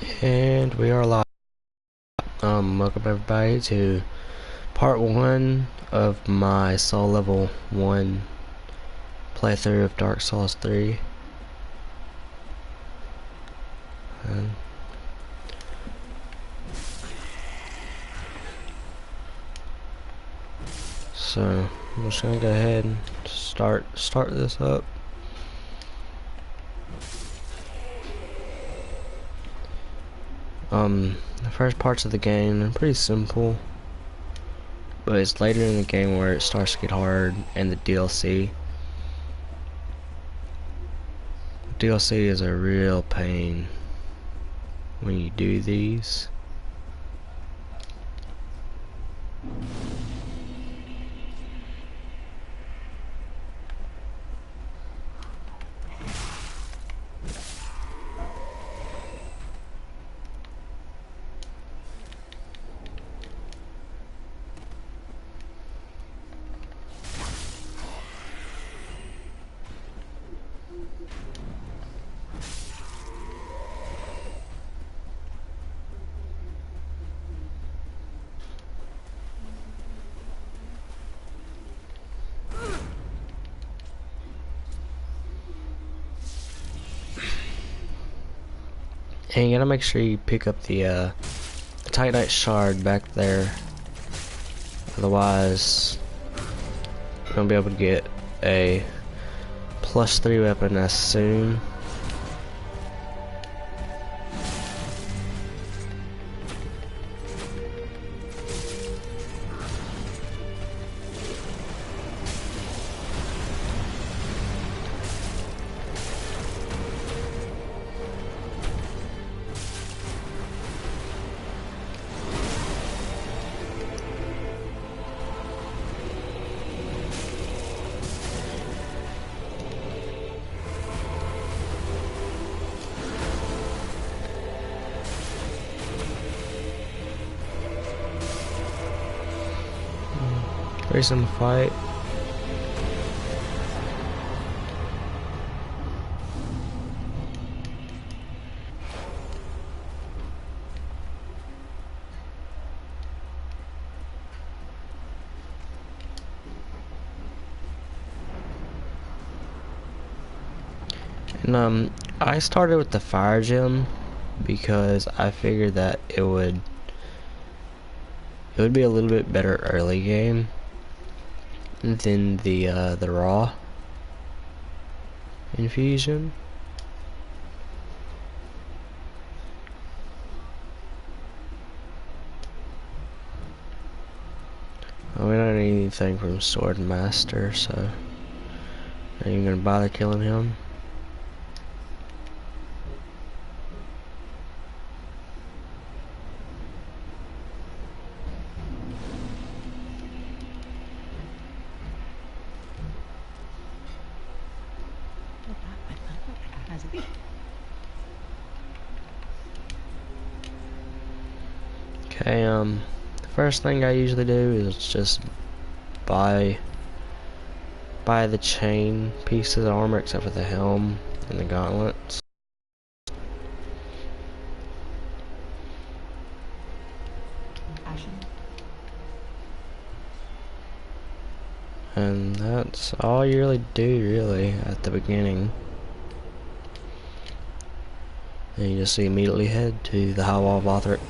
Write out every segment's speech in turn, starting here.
And we are live. Welcome everybody to part 1 of my Soul Level 1 playthrough of Dark Souls 3. So I'm just gonna go ahead and start this up. The first parts of the game are pretty simple, but it's later in the game where it starts to get hard, and the DLC. DLC is a real pain when you do these. And you gotta make sure you pick up the Titanite shard back there. Otherwise, you're gonna be able to get a +3 weapon as soon. Very simple fight. And I started with the fire gem because I figured that it would be a little bit better early game than the raw infusion. Oh, we don't need anything from Sword Master, so not even gonna bother killing him. Okay, the first thing I usually do is just buy the chain pieces of armor, except for the helm and the gauntlets. And that's all you really do, really, at the beginning. And you just immediately head to the High Wall of Lothric.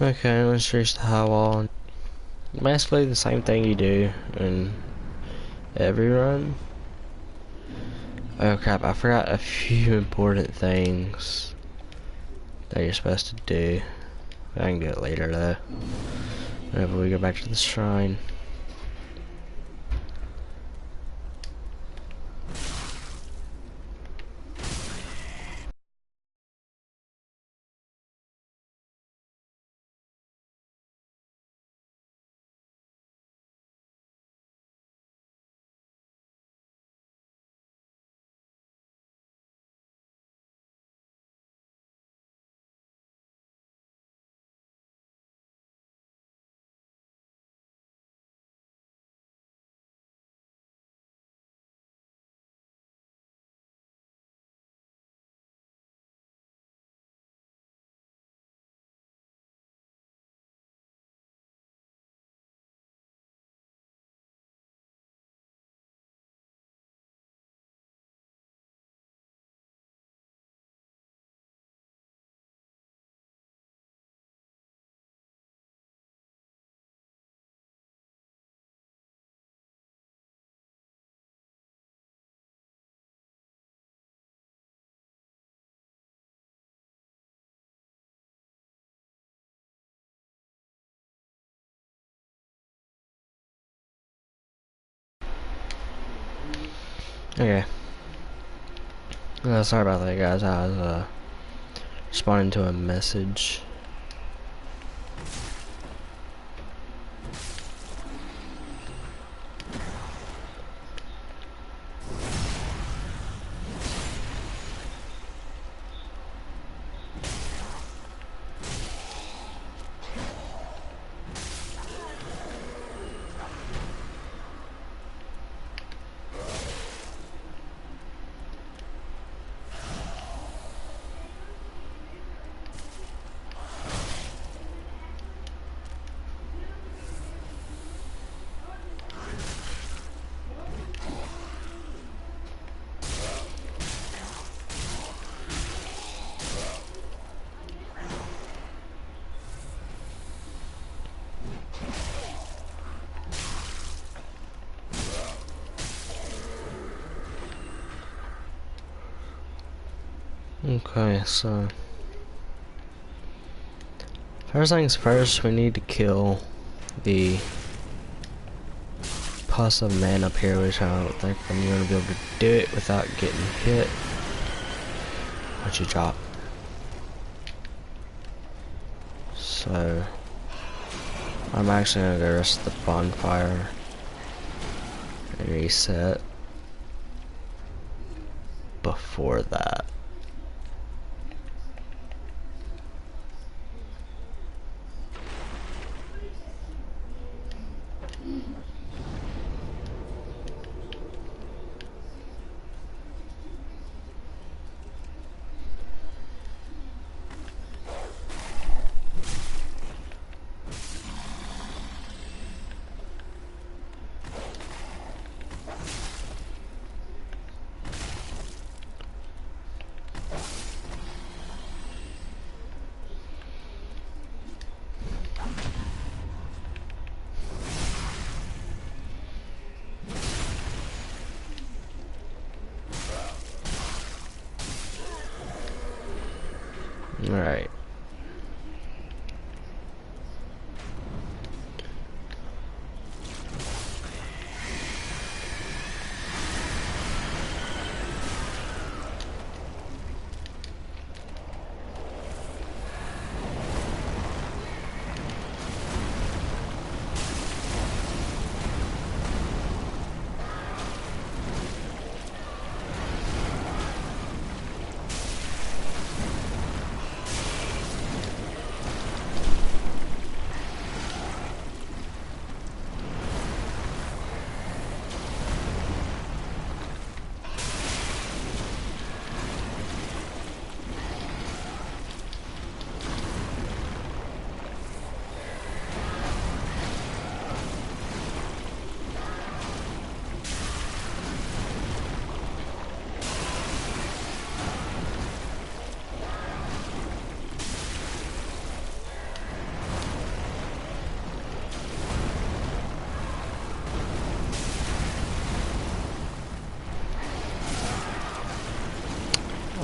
Okay, let's reach the High Wall. Basically the same thing you do in every run. Oh crap, I forgot a few important things that you're supposed to do. I can do it later though. Whenever we go back to the shrine. Okay. Sorry about that, guys. I was responding to a message. Okay, so first things first, we need to kill the pus of man up here, which I don't think I'm gonna be able to do it without getting hit. What'd you drop? So I'm actually gonna go rest the bonfire and reset before that. Alright.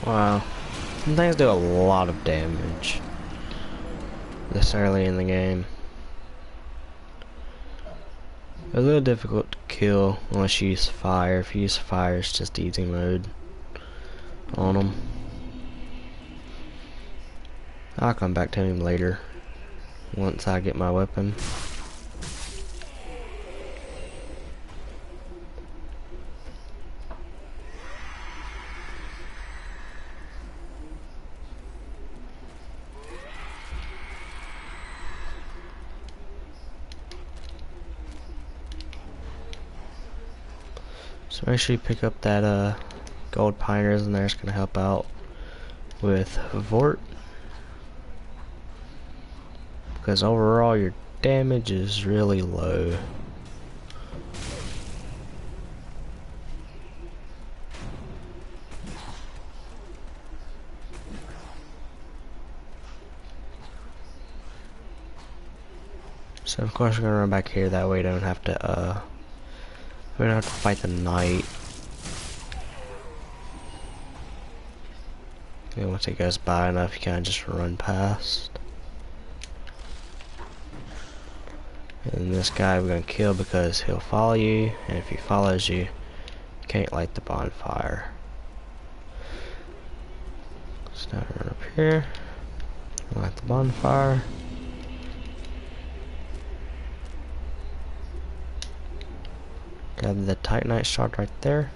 Wow. Some things do a lot of damage this early in the game. A little difficult to kill unless you use fire. If you use fire, it's just easy mode on him. I'll come back to him later once I get my weapon. So make sure you pick up that gold pioneers in there. It's gonna help out with Vort, because overall your damage is really low. So of course we're gonna run back here, that way we don't have to fight the knight. And once it goes by enough, you kinda just run past. And this guy we're gonna kill because he'll follow you, and if he follows you, you can't light the bonfire. So now run up here, light the bonfire. Grab the Titanite shard right there.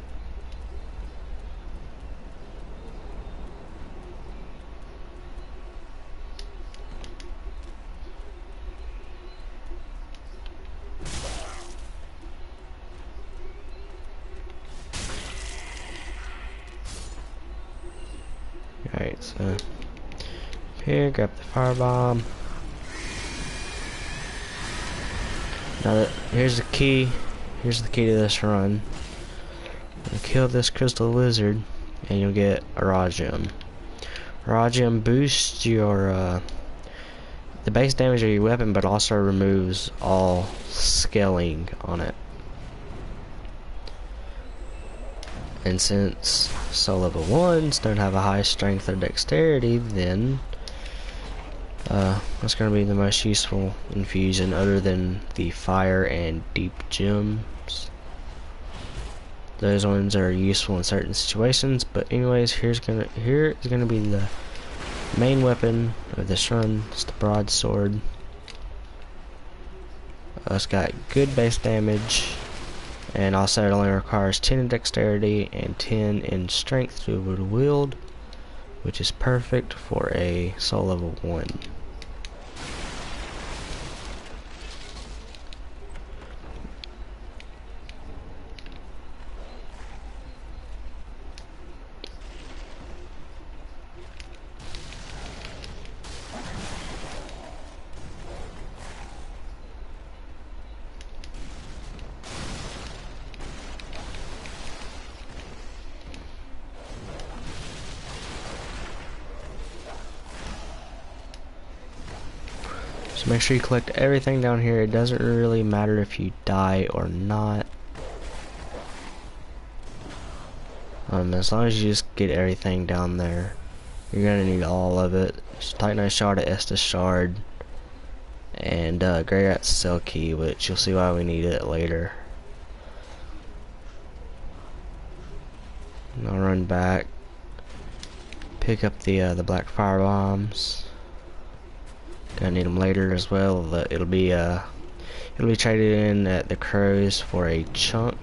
Alright, so here, grab the firebomb. Now here's the key. Here's the key to this run. You'll kill this crystal lizard, and you'll get a raw gem. Raw gem boosts your the base damage of your weapon, but also removes all scaling on it. And since soul level 1s don't have a high strength or dexterity, then that's going to be the most useful infusion other than the fire and deep gems. Those ones are useful in certain situations, but anyways, here is gonna be the main weapon of this run. It's the broadsword. It's got good base damage, and also it only requires 10 in dexterity and 10 in strength to wield, which is perfect for a soul level 1. So make sure you collect everything down here. It doesn't really matter if you die or not. As long as you just get everything down there, you're gonna need all of it. Titanite shard, Estus shard, and Greyrat's cell key, which you'll see why we need it later. And I'll run back, pick up the black fire bombs. Gonna need them later as well. It'll be traded in at the crows for a chunk.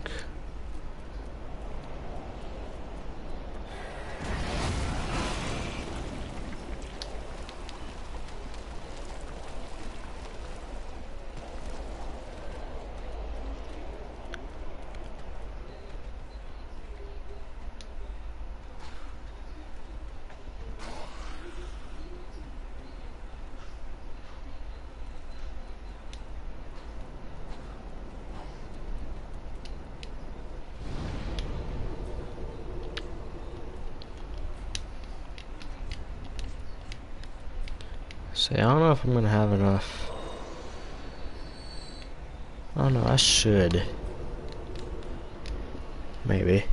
See, I don't know if I'm gonna have enough. I don't know, I should. Maybe.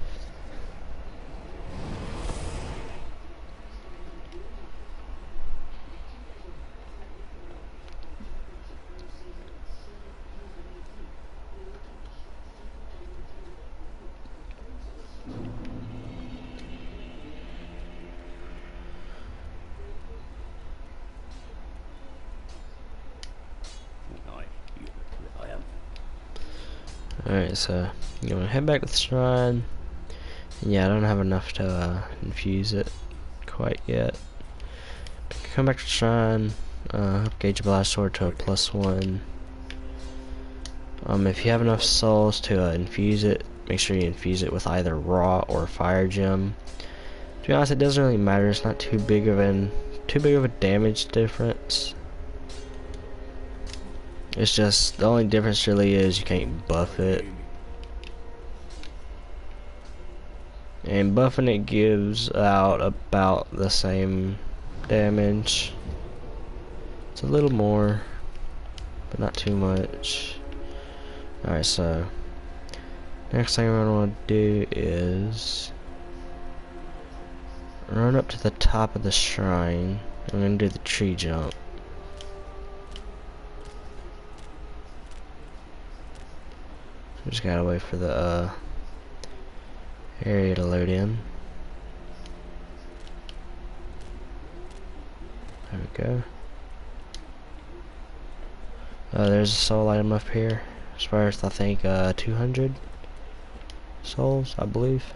Alright, so you want to head back to the shrine. And yeah, I don't have enough to infuse it quite yet. Come back to the shrine. Upgrade your blast sword to a +1. If you have enough souls to infuse it, make sure you infuse it with either raw or fire gem. To be honest, it doesn't really matter. It's not too big of a damage difference. It's just the only difference really is you can't buff it, and buffing it gives out about the same damage. It's a little more, but not too much. Alright, so next thing I'm gonna want to do is run up to the top of the shrine. I'm gonna do the tree jump. Just gotta wait for the area to load in. There we go. There's a soul item up here. As far as I think 200 souls, I believe.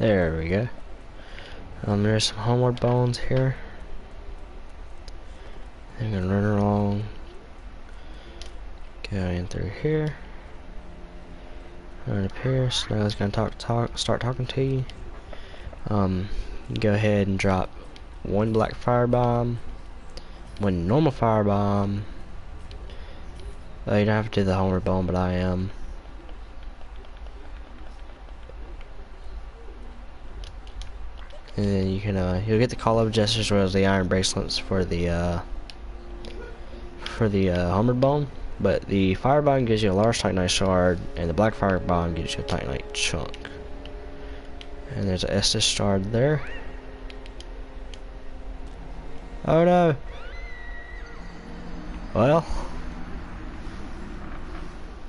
There we go. There's some homeward bones here. I'm gonna run along, go in through here, run up here. Snow's gonna start talking to you. Go ahead and drop one black fire bomb, one normal fire bomb. You don't have to do the homeward bone, but I am. And then you can you'll get the call of gestures as well as the iron bracelets for the homeward bone, but the fire bomb gives you a large titanite shard, and the black fire bomb gives you a titanite chunk. And there's a Estus shard there. Oh no! Well,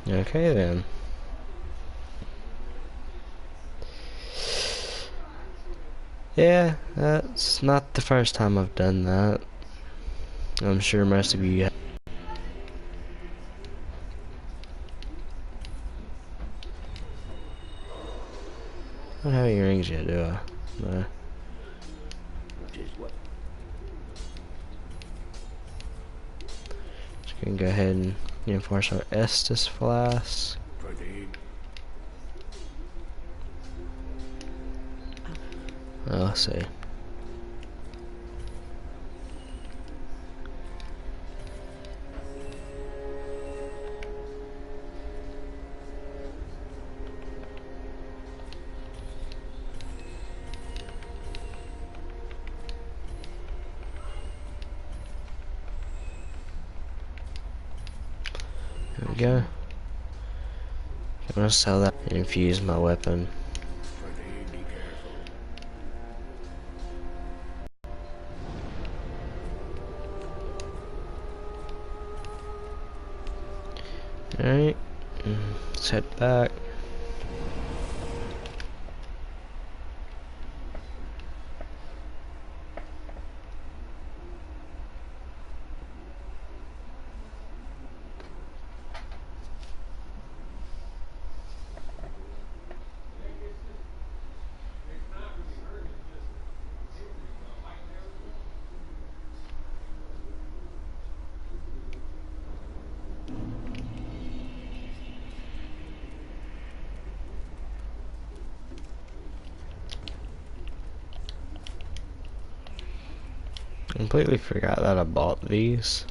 okay then. Yeah, that's not the first time I've done that. I'm sure most of you have. I don't have any rings yet, do I? No. Just gonna go ahead and reinforce our Estus flask. Oh, let's see. There we go. I'm gonna sell that and infuse my weapon. Alright, let's head back. Completely forgot that I bought these.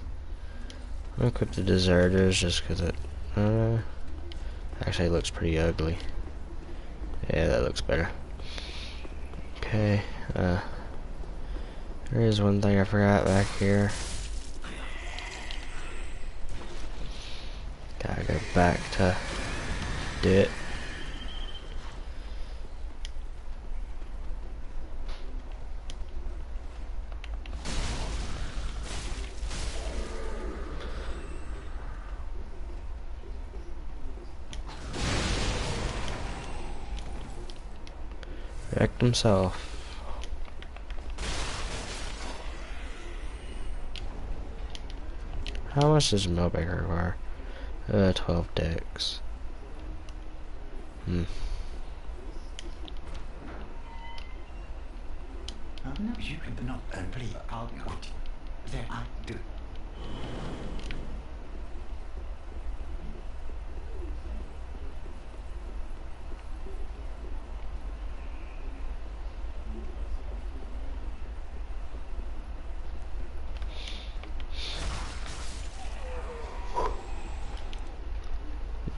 I'm gonna equip the deserters just because it actually looks pretty ugly. Yeah, that looks better. Okay, there is one thing I forgot back here. go back to do it. Wrecked himself. How much does a Millbreaker require? 12 decks.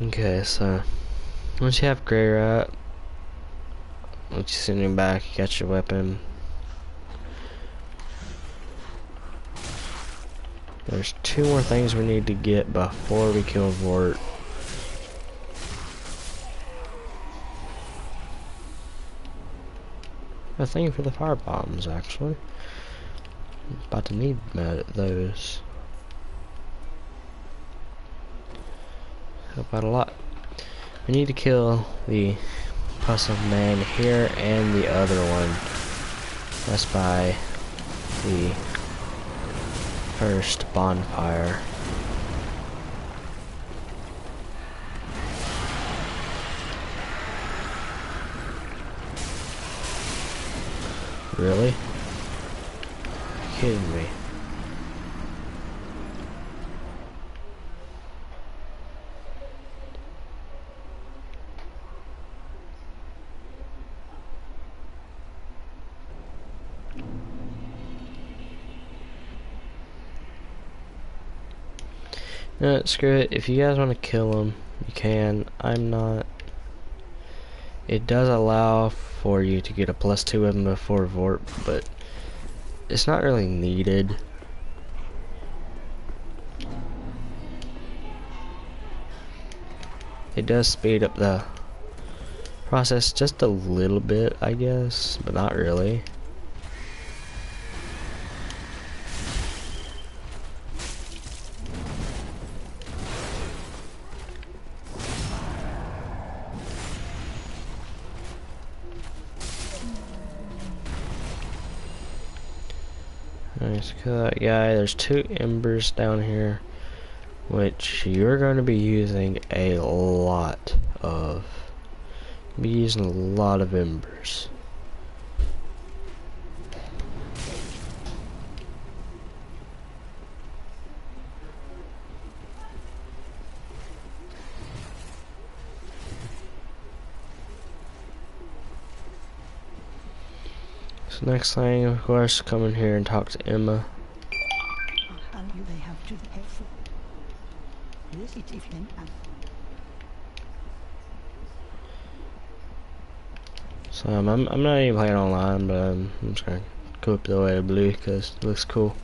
Okay, so once you have Grey Rat, once you send him back, you got your weapon. There's 2 more things we need to get before we kill Vort. A thing for the fire bombs, actually. About to need those. Help out a lot. We need to kill the puzzle man here and the other one. That's by the first bonfire. Really? Kidding me? No, screw it. If you guys want to kill him, you can. I'm not. It does allow for you to get a +2 weapon before Vort, but it's not really needed. It does speed up the process just a little bit, I guess, but not really. Nice, kill that guy. There's 2 embers down here, which you're going to be using a lot of. You'll be using a lot of embers. So next thing, of course, come in here and talk to Emma. So I'm not even playing online, but I'm just gonna go up the way to blue because it looks cool.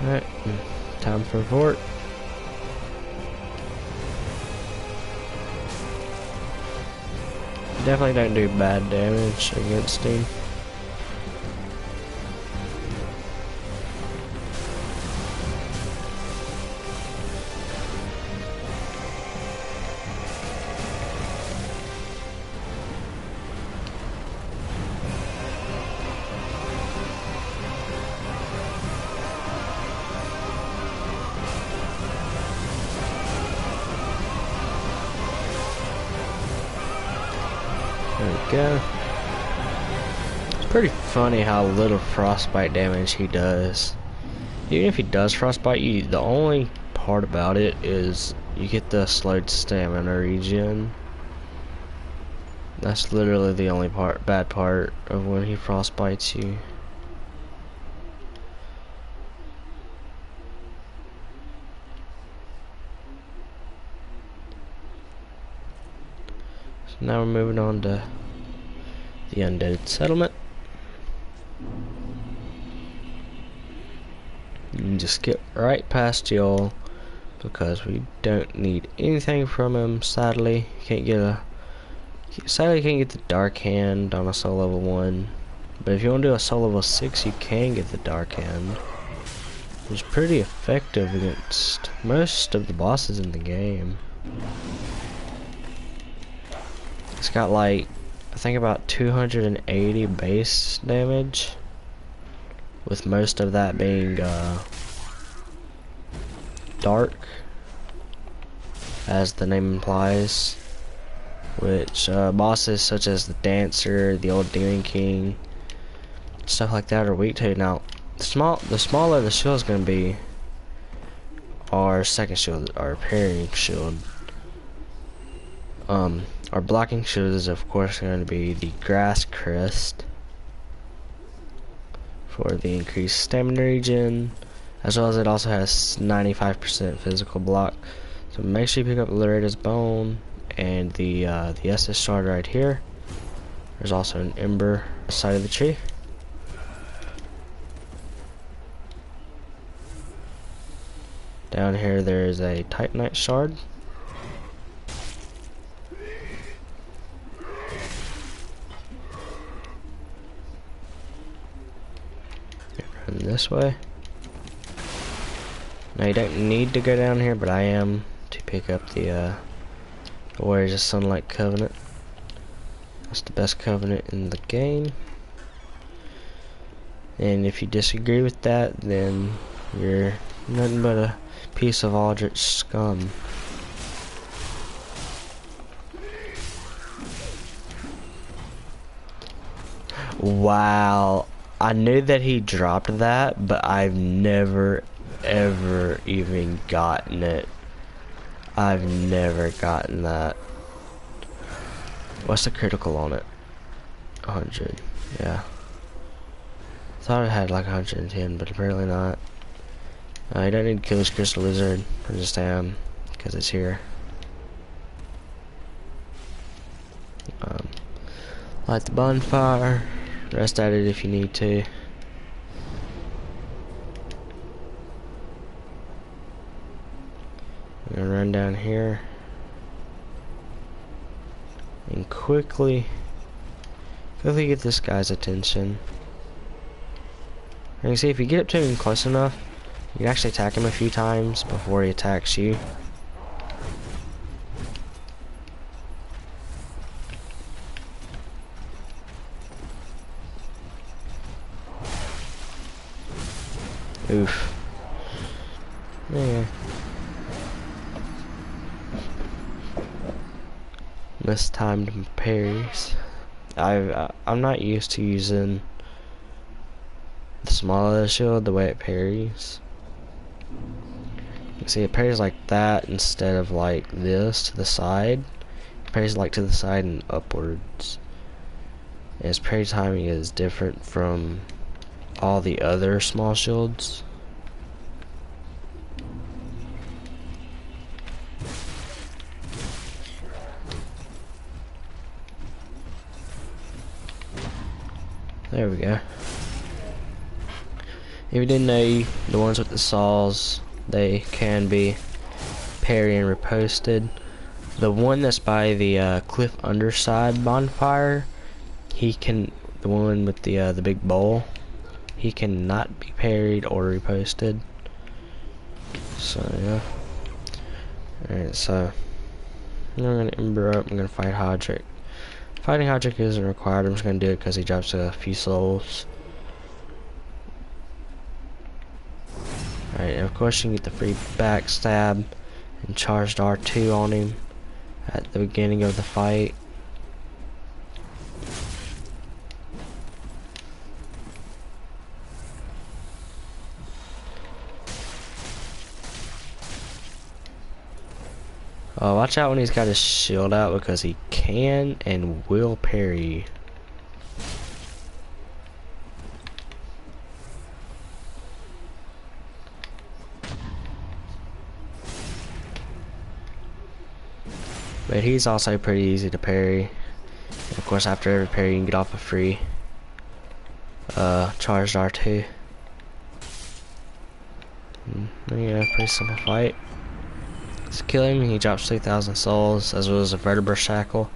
Alright, time for Vort. Definitely don't do bad damage against him. There we go. It's pretty funny how little frostbite damage he does. Even if he does frostbite you, the only part about it is you get the slowed stamina regen. That's literally the only bad part of when he frostbites you. So now we're moving on to the Undead Settlement. You can just skip right past y'all because we don't need anything from him. Sadly, can't get the Dark Hand on a soul level 1. But if you want to do a soul level 6, you can get the Dark Hand. It's pretty effective against most of the bosses in the game. It's got like, I think about 280 base damage, with most of that being dark, as the name implies, which bosses such as the Dancer, the Old Demon King, stuff like that are weak to. Now, the smaller the shield is going to be, our second shield, our parrying shield. Our blocking shield is of course going to be the Grass Crest for the increased stamina regen, as well as it also has 95% physical block. So make sure you pick up Lareda's Bone and the Estus Shard right here. There's also an Ember on the side of the tree. Down here there is a Titanite Shard. Run this way. Now you don't need to go down here, but I am to pick up the Warriors of Sunlight Covenant. That's the best covenant in the game. And if you disagree with that, then you're nothing but a piece of Aldrich scum. Wow, I knew that he dropped that, but I've never ever even gotten it. I've never gotten that. What's the critical on it? 100. Yeah. Thought it had like 110, but apparently not. You don't need to kill this crystal lizard. I just am, because it's here. Light the bonfire. Rest at it if you need to. I'm gonna run down here and quickly get this guy's attention. And you can see if you get up to him close enough, you can actually attack him a few times before he attacks you. Oof. Yeah. Mistimed parries. I'm not used to using the smaller shield the way it parries. You see, it parries like that instead of like this to the side. It parries like to the side and upwards. And its parry timing is different from all the other small shields. There we go. If you didn't know, the ones with the saws, they can be parry and riposted. The one that's by the cliff underside bonfire, the one with the big bowl, he cannot be parried or riposted. So yeah. Alright, so I'm gonna Ember up. I'm gonna fight Hodrick. Fighting Hodrick isn't required. I'm just gonna do it because he drops a few souls. Alright, of course you can get the free backstab and charged R2 on him at the beginning of the fight. Watch out when he's got his shield out because he can and will parry you. But he's also pretty easy to parry. And of course, after every parry, you can get off a free charged R2. Yeah, pretty simple fight. Let's kill him. He drops 3,000 souls as well as a vertebra shackle.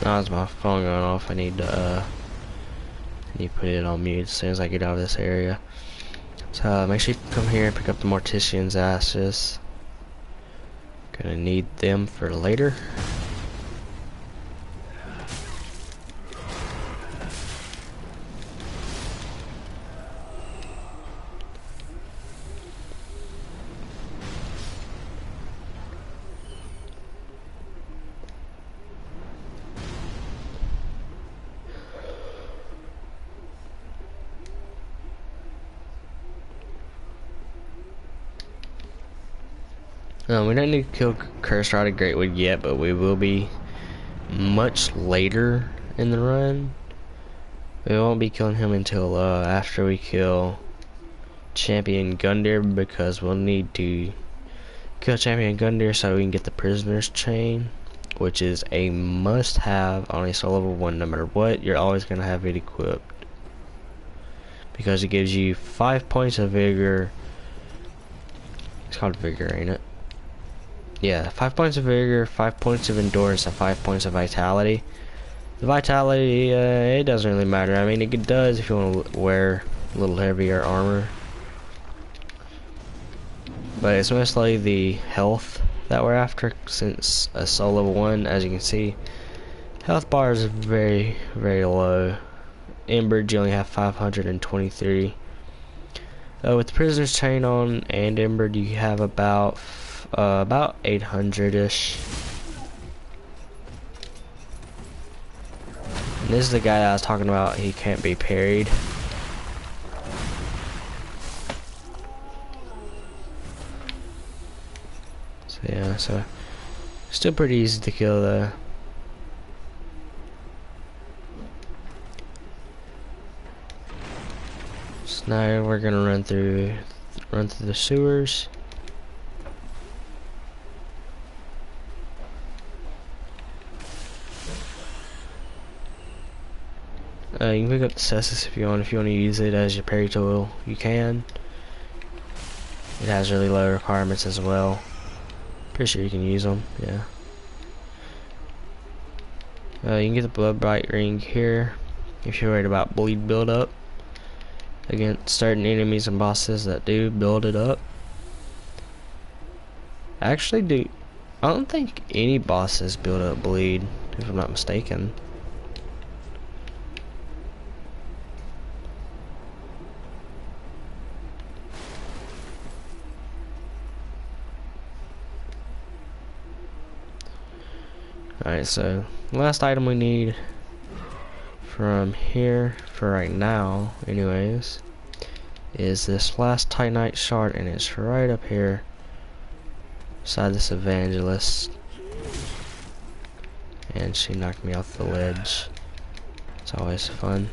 Now it's my phone going off. I need to put it on mute as soon as I get out of this area. So make sure you come here and pick up the Mortician's ashes. Gonna need them for later. We don't need to kill Cursed Rod of Greatwood yet, but we will be much later in the run. We won't be killing him until after we kill Champion Gundyr, because we'll need to kill Champion Gundyr so we can get the Prisoner's Chain, which is a must-have on a soul level 1. No matter what, you're always going to have it equipped, because it gives you 5 points of vigor. It's called vigor, ain't it? Yeah, 5 points of vigor, 5 points of endurance, and 5 points of vitality. The vitality, it doesn't really matter. I mean, it does if you want to wear a little heavier armor. But it's mostly the health that we're after, since a soul level 1, as you can see, health bar is very, very low. Embered, you only have 523. With the Prisoner's Chain on and Embered, you have about 800-ish. And this is the guy that I was talking about. He can't be parried. So yeah, so still pretty easy to kill though. So now we're gonna run through the sewers. You can pick up the Cestus if you want. If you want to use it as your parry tool, you can. It has really low requirements as well. Pretty sure you can use them, yeah. You can get the Bloodbite Ring here if you're worried about bleed buildup against certain enemies and bosses that do build it up. I don't think any bosses build up bleed, if I'm not mistaken. Alright, so last item we need from here for right now anyways is this last Titanite shard, and it's right up here beside this Evangelist, and she knocked me off the ledge. It's always fun.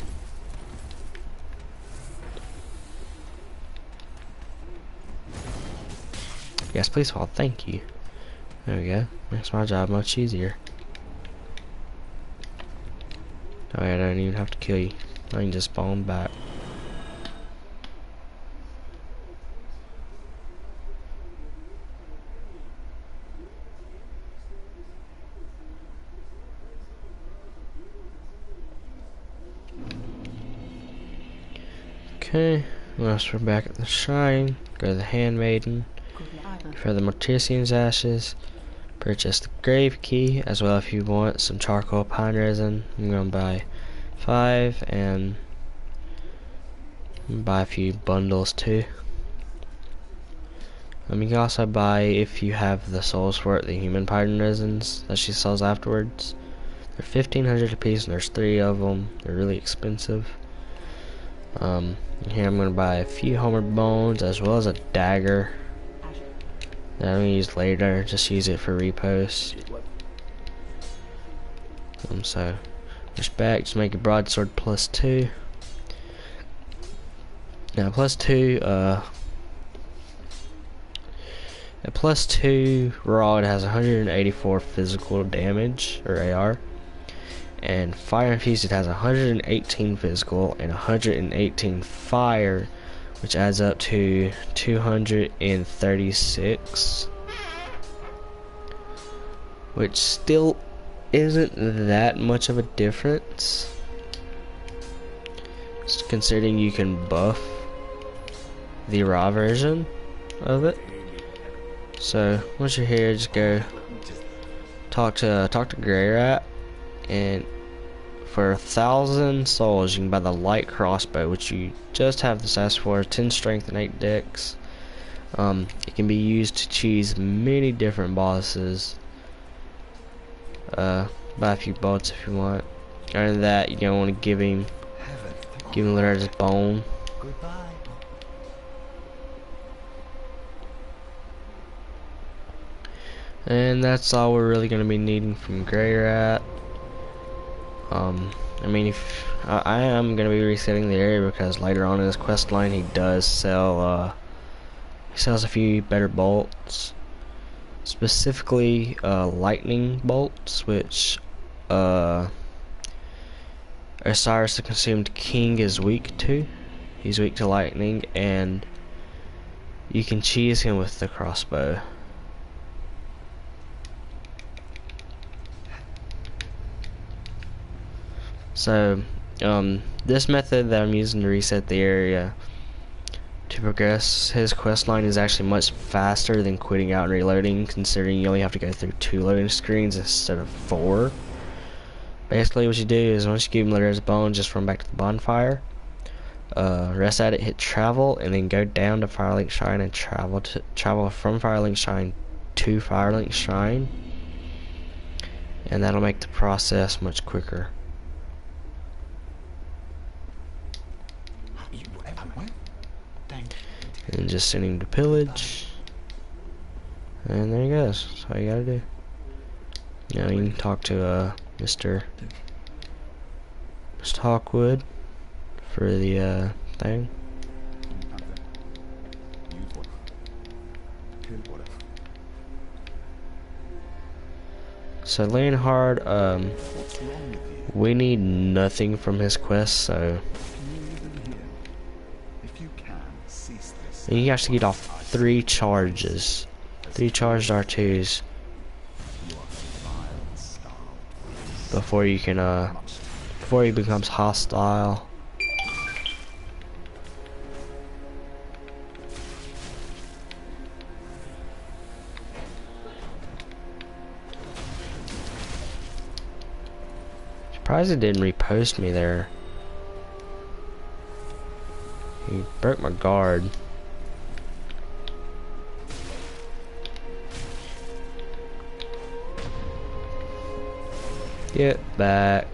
Yes, please fall. Thank you. There we go. Makes my job much easier. Alright, I don't even have to kill you. I can just spawn back. Okay, once we're back at the shrine, go to the Handmaiden for the Mortician's ashes. Purchase the grave key as well if you want some charcoal pine resin. I'm gonna buy 5 and buy a few bundles too. You can also buy, if you have the souls for it, the human pine resins that she sells afterwards. They're 1,500 a piece, and there's 3 of them. They're really expensive. Here I'm gonna buy a few Homer bones as well as a dagger that I'm gonna use later. Just use it for repost. So just back, just make a broadsword +2. Now +2, a +2 rod has 184 physical damage, or AR, and fire infused it has 118 physical and 118 fire, which adds up to 236, which still isn't that much of a difference, just considering you can buff the raw version of it. So once you're here, just go talk to Greirat, and for 1,000 souls you can buy the light crossbow, which you just have the stats for, 10 strength and 8 dex. It can be used to cheese many different bosses. Buy a few bolts if you want. Other than that, you don't want to give him his bone. And that's all we're really going to be needing from Greirat. I mean, if I am going to be resetting the area because later on in this quest line he does sell, he sells a few better bolts, specifically lightning bolts, which Osiris the Consumed King is weak to. He's weak to lightning, and you can cheese him with the crossbow. So, this method that I'm using to reset the area to progress his quest line is actually much faster than quitting out and reloading, considering you only have to go through 2 loading screens instead of 4. Basically what you do is once you give him his bone, just run back to the bonfire, rest at it, hit travel, and then go down to Firelink Shrine and travel from Firelink Shrine to Firelink Shrine, and that'll make the process much quicker. And just send him to pillage, and there he goes. That's all you gotta do. Now you can talk to Mr. Hawkwood for the thing. So Leonhard, we need nothing from his quest, so and you actually get off 3 charges, 3 charged R2s before you can before he becomes hostile. Surprised it didn't repost me there. He broke my guard. Get back.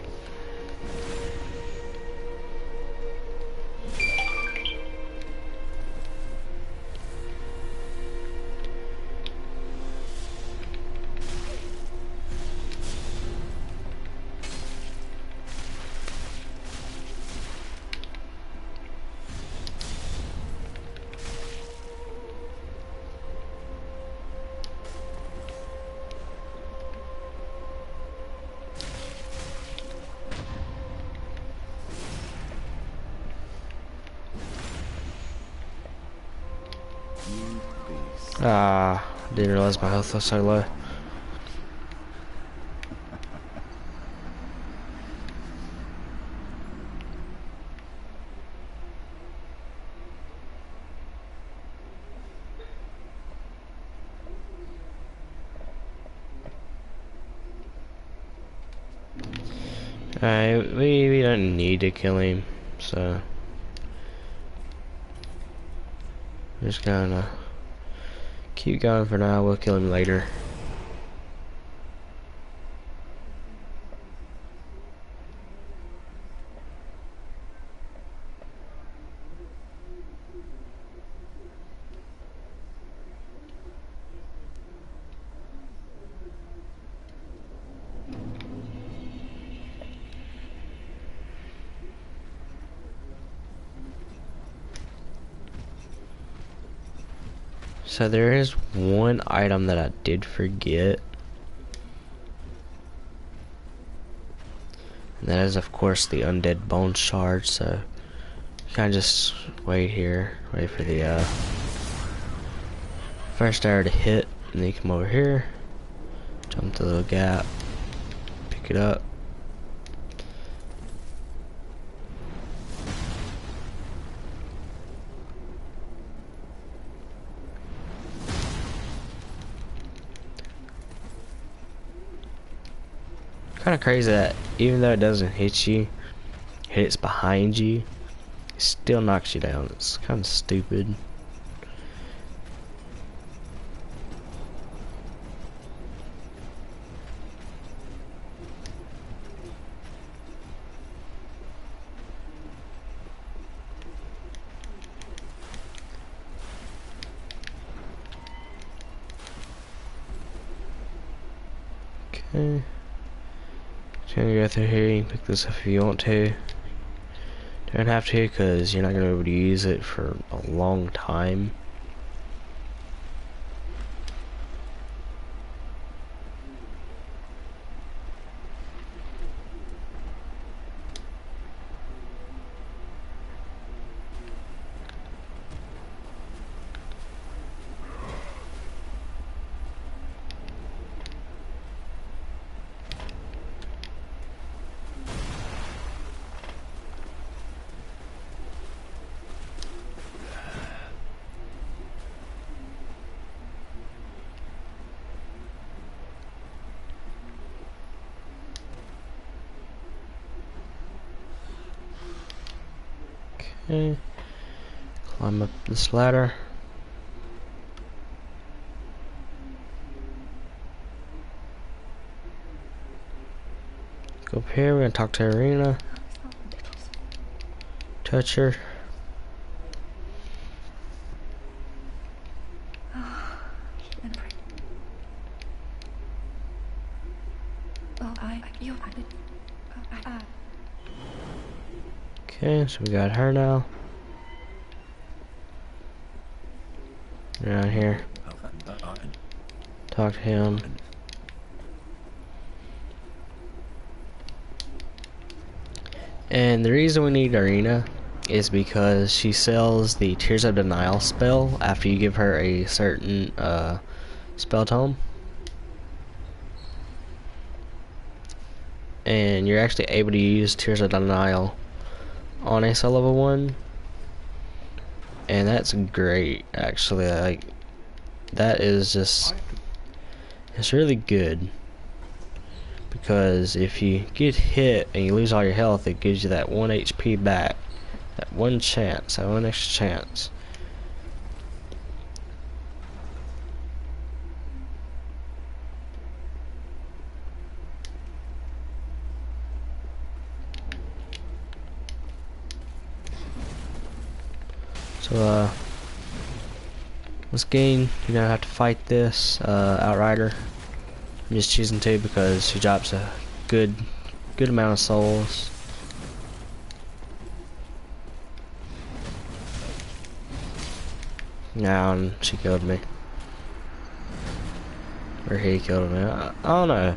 Ah, didn't realize my health was so low. Alright, we don't need to kill him, so we're just gonna keep going for now. We'll kill him later. So there is one item that I did forget. And that is of course the undead bone shard, so kind of just wait here, wait for the first arrow to hit, and then you come over here, jump the little gap, pick it up. Kind of crazy that even though it doesn't hit you, it hits behind you, it still knocks you down. It's kind of stupid. Okay. Just gonna go through here. You can pick this up if you want to. Don't have to because you're not gonna be able to use it for a long time. Okay. Climb up this ladder. Go up here, we're gonna talk to Irina. Touch her. Okay, so we got her now. Around here. Talk to him. And the reason we need Irina is because she sells the Tears of Denial spell after you give her a certain spell tome. And you're actually able to use Tears of Denial on a cell level 1. And that's great, actually. Like, that is just, it's really good. Because if you get hit and you lose all your health, it gives you that 1 HP back. That one chance, that one extra chance. So, this game, you're gonna have to fight this Outrider. I'm just choosing to because she drops a good amount of souls. Now, and she killed me. Or he killed me. I don't know.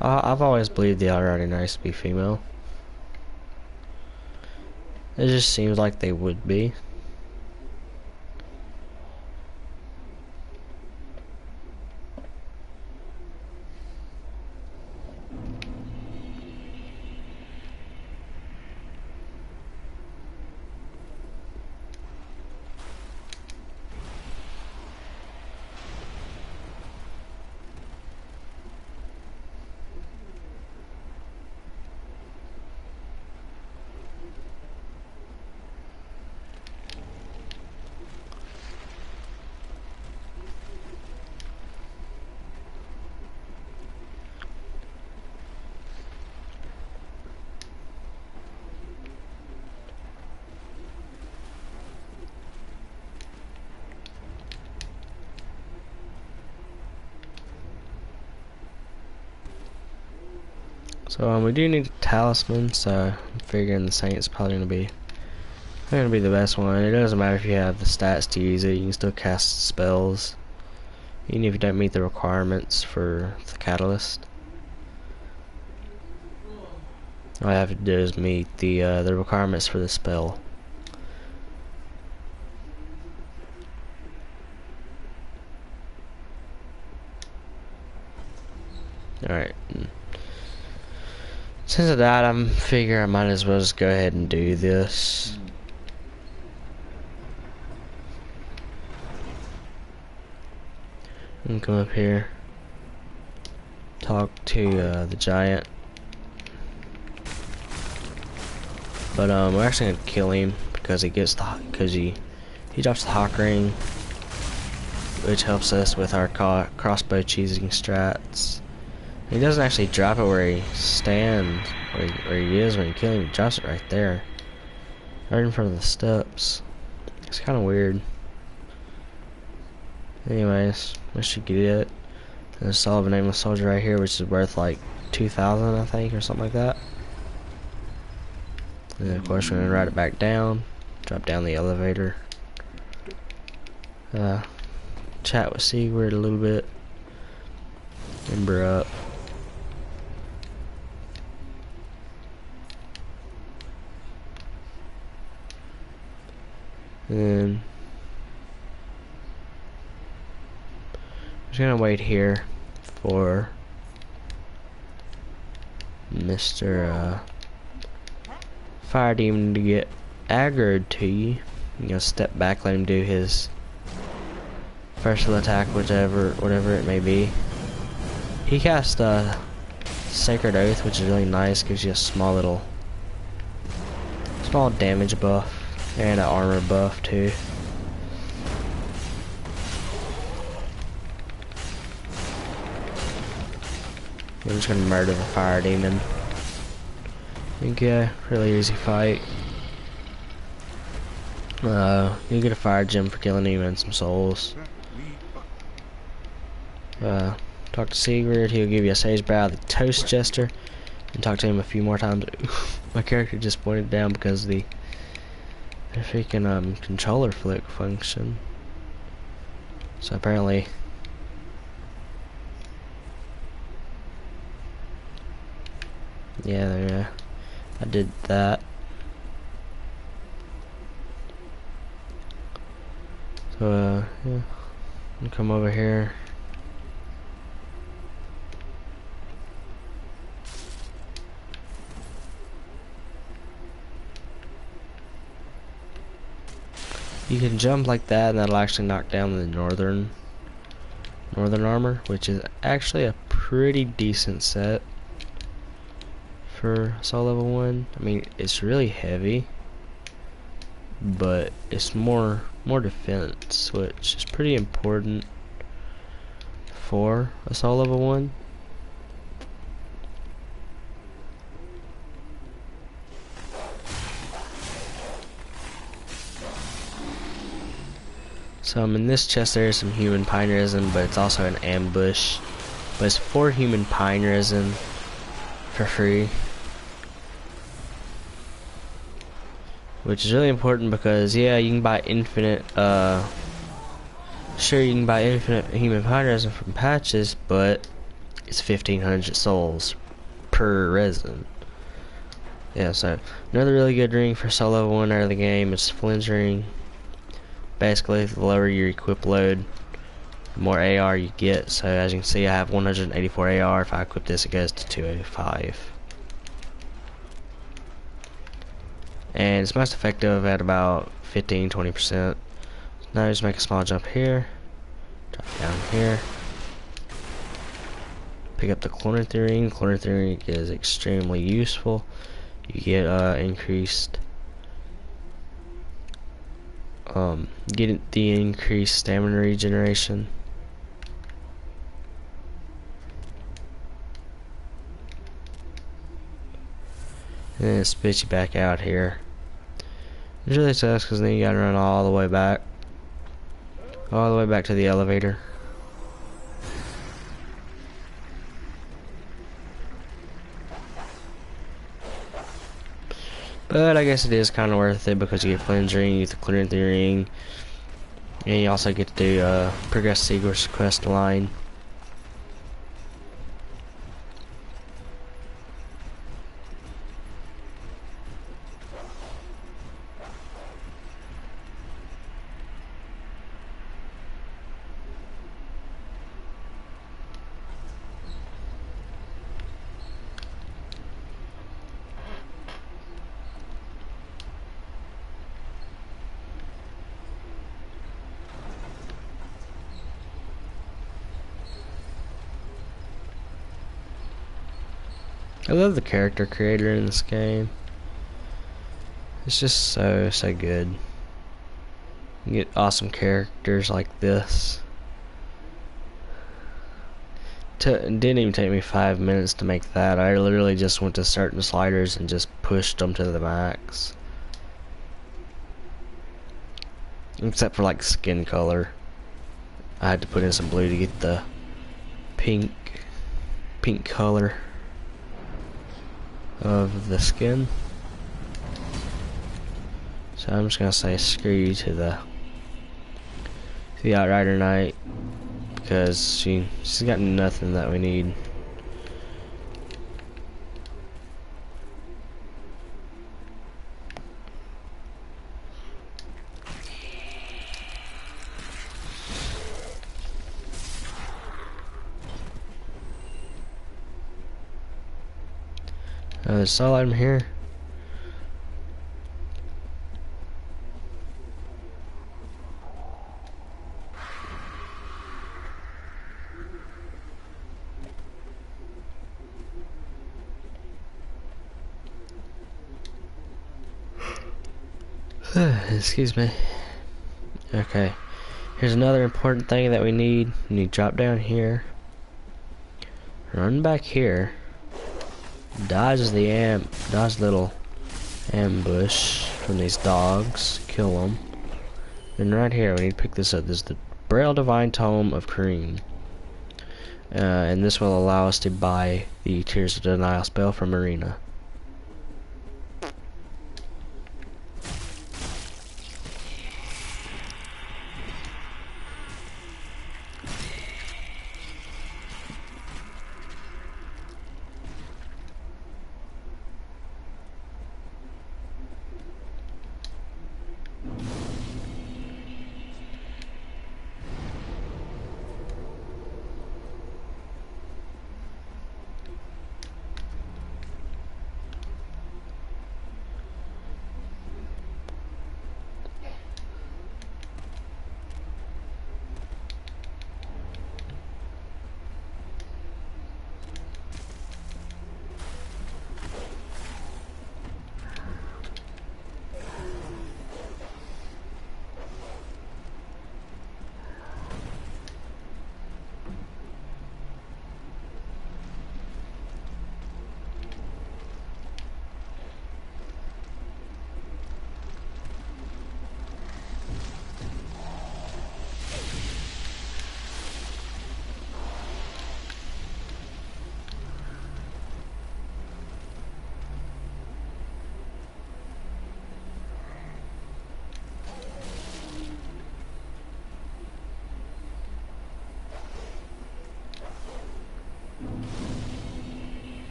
I've always believed the Outrider Knights to be female. It just seems like they would be. So we do need a talisman, so I'm figuring the Saint's probably gonna be the best one. It doesn't matter if you have the stats to use it, you can still cast spells. even if you don't meet the requirements for the catalyst. All I have to do is meet the requirements for the spell. Alright. Since of that, I'm figuring I might as well just go ahead and do this. And come up here. Talk to the giant. But we're actually gonna kill him because he gets he drops the hawk ring, which helps us with our crossbow cheesing strats. He doesn't actually drop it where he stands, where he is when you kill him. He drops it right there, right in front of the steps. It's kind of weird. Anyways, we should get it. There's a solid nameless soldier right here, which is worth like 2,000, I think, or something like that. And then of course we're gonna ride it back down, drop down the elevator, chat with Sigurd a little bit, Ember up. And then I'm just gonna wait here for Mr. Fire Demon to get aggroed to you. You know, step back, let him do his first attack, whatever it may be. He cast Sacred Oath, which is really nice, gives you a small damage buff and an armor buff too. We're just gonna murder the Fire Demon. Okay, really easy fight. You get a fire gem for killing him and some souls. Talk to Sigurd, he'll give you a Sage Brow, the Toast Jester, and talk to him a few more times. My character just pointed down because the freaking controller flick function. So apparently yeah, I did that. So yeah, I'll come over here. You can jump like that, and that'll actually knock down the northern armor, which is actually a pretty decent set for Assault level 1. I mean, it's really heavy, but it's more defense, which is pretty important for Assault level 1. So in this chest there is some human pine resin, but it's also an ambush. But it's 4 human pine resin for free, which is really important because yeah, you can buy infinite sure, you can buy infinite human pine resin from patches, but it's 1,500 souls per resin. Yeah, so another really good ring for solo 1 out of the game is Flynn's ring. Basically, the lower your equip load, the more AR you get. So as you can see, I have 184 AR. If I equip this, it goes to 285. And it's most effective at about 15-20%. Now just make a small jump here, drop down here, pick up the Chloranthy ring. Chloranthy ring is extremely useful. You get increased get the increased stamina regeneration. And then it spits you back out here. It really sucks because then you gotta run all the way back to the elevator. But I guess it is kind of worth it because you get Flynn's ring, you get the Chloranthy ring, And you also get to do progress Seagull's quest line. I love the character creator in this game. It's just so good. You get awesome characters like this. It didn't even take me 5 minutes to make that. I literally just went to certain sliders and just pushed them to the max. Except for like skin color. I had to put in some blue to get the pink color of the skin. So I'm just gonna say screw you to the Outrider Knight, because she's got nothing that we need. There's a soul item here. Excuse me. Okay. Here's another important thing that we need. You need to drop down here. Run back here. Dodge little ambush from these dogs. Kill them. And right here, we need to pick this up. This is the Braille Divine Tome of Kareem. And this will allow us to buy the Tears of Denial spell from Marina.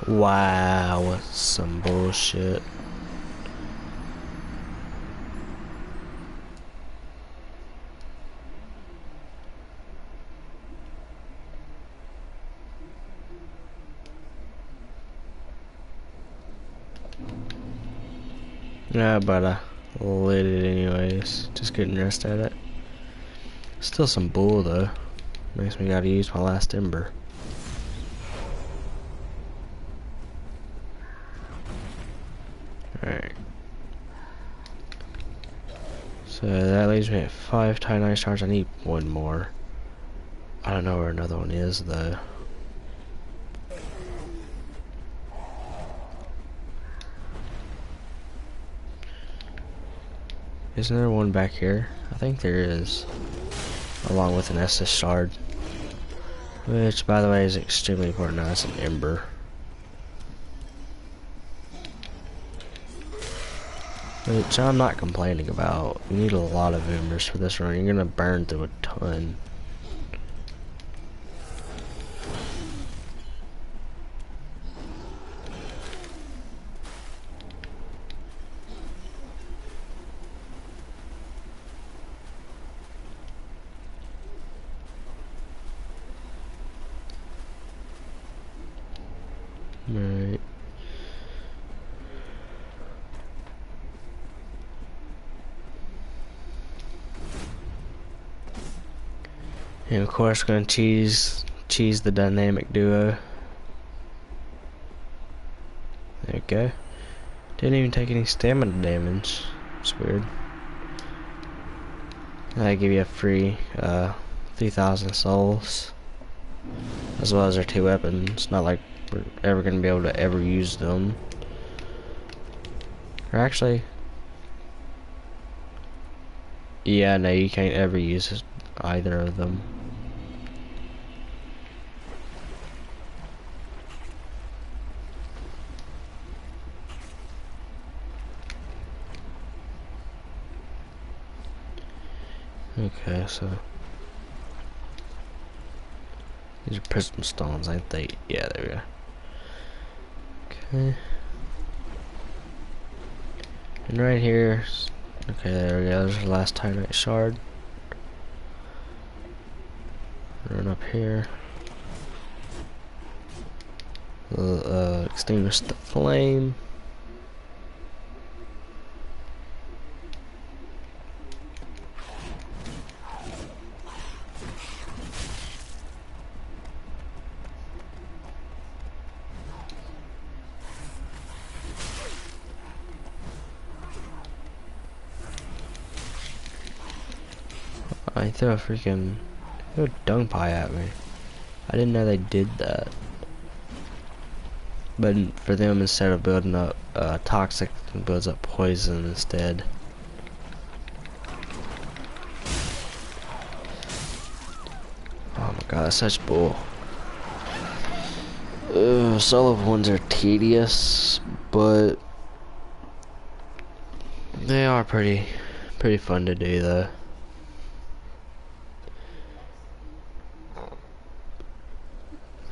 Wow, some bullshit. Yeah, but I lit it anyways. Just couldn't rest at it. Still some bull though. Makes me gotta use my last ember. Alright. So that leaves me at 5 Titanite stars. I need one more. I don't know where another one is though. Isn't there one back here? I think there is. Along with an Estus shard. Which, by the way, is extremely important now. It's an ember. Which I'm not complaining about. You need a lot of embers for this run. You're gonna burn through a ton. Right. And of course, gonna cheese the dynamic duo. There we go. Didn't even take any stamina damage. It's weird. I give you a free 3,000 souls, as well as our 2 weapons. Not like we're ever gonna be able to ever use them. Or actually, yeah, no, you can't ever use either of them. Okay, so these are prism stones, ain't they? Yeah, there we go. Okay. And right here, okay, there we go. There's the last Titanite shard. Run up here. Extinguish the flame. I threw a dung pie at me. I didn't know they did that. But for them, instead of building up toxic, it builds up poison instead. Oh my god, that's such bull. Solo ones are tedious, but they are pretty fun to do though.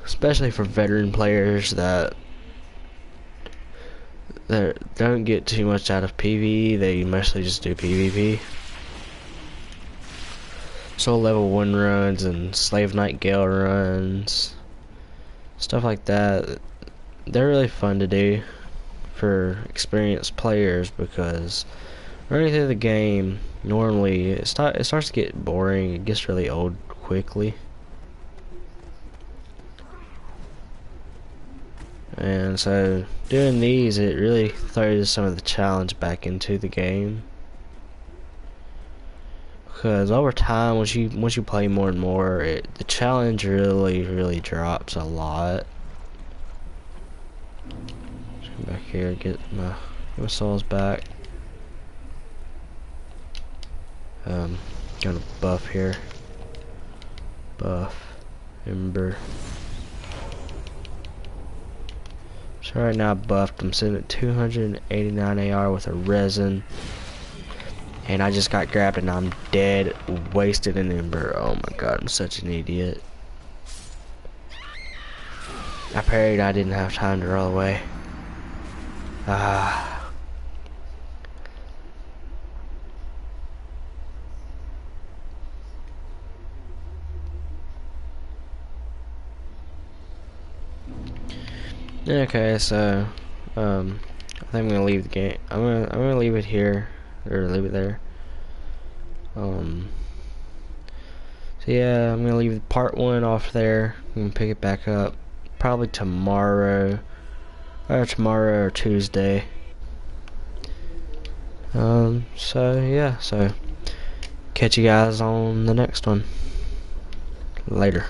Especially for veteran players that don't get too much out of PvE, they mostly just do PvP. So level 1 runs and Slave Knight Gale runs, stuff like that, they're really fun to do for experienced players, because running through the game, normally it starts to get boring, it gets really old quickly. And so doing these, it really throws some of the challenge back into the game, because over time, once you play more and more, the challenge really drops a lot. Let's come back here, get my souls back. Gonna buff here. Buff, ember. So right now buffed, I'm sitting at 289 AR with a resin, and I just got grabbed and I'm dead, wasted an ember. Oh my god, I'm such an idiot. I parried, I didn't have time to roll away. Okay, so I think I'm gonna leave the game. I'm gonna leave it here, or leave it there. So yeah, I'm gonna leave part 1 off there. I'm gonna pick it back up probably tomorrow or Tuesday. So yeah, so catch you guys on the next one. Later.